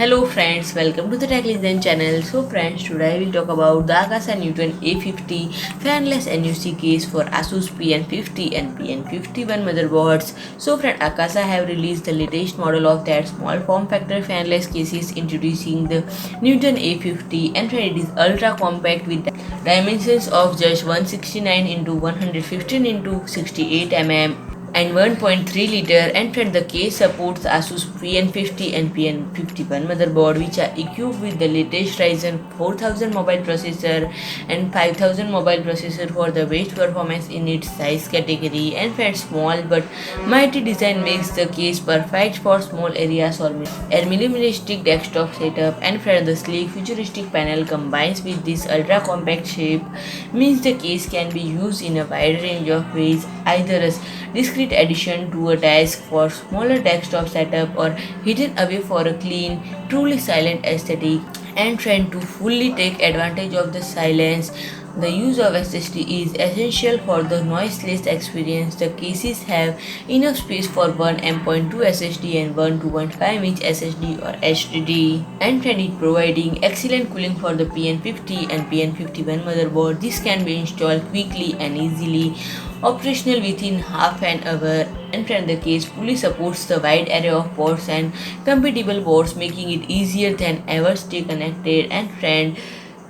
Hello friends, welcome to the Tech Listen channel. So friends, today I will talk about the Akasa Newton A50 Fanless NUC case for ASUS PN50 and PN51 motherboards. So friend, Akasa have released the latest model of their small form factor fanless cases, introducing the Newton A50, and friend, it is ultra compact with dimensions of just 169 into 115 into 68 mm and 1.3 liter, and friend, the case supports ASUS PN50 and PN51 motherboard, which are equipped with the latest Ryzen 4000 mobile processor and 5000 mobile processor for the best performance in its size category. And friend, small but mighty design makes the case perfect for small areas or minimalistic desktop setup. And friend, the sleek futuristic panel combines with this ultra compact shape means the case can be used in a wide range of ways, either as discrete addition to a desk for smaller desktop setup or hidden away for a clean, truly silent aesthetic. And trying to fully take advantage of the silence, the use of SSD is essential for the noiseless experience. The cases have enough space for one M.2 SSD and one 2.5-inch SSD or HDD, and it providing excellent cooling for the PN50 and PN51 motherboard. This can be installed quickly and easily, operational within half an hour. And friend, the case fully supports the wide array of ports and compatible ports, making it easier than ever stay connected. And friend,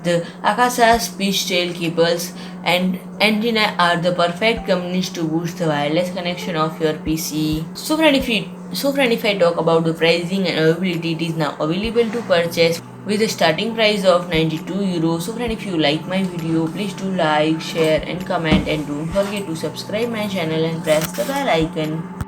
the Akasa's pigtail cables and antennae are the perfect combination to boost the wireless connection of your PC. If I talk about the pricing and availability, it is now available to purchase with a starting price of 92 euros. So friend, if you like my video, please do like, share and comment, and don't forget to subscribe my channel and press the bell icon.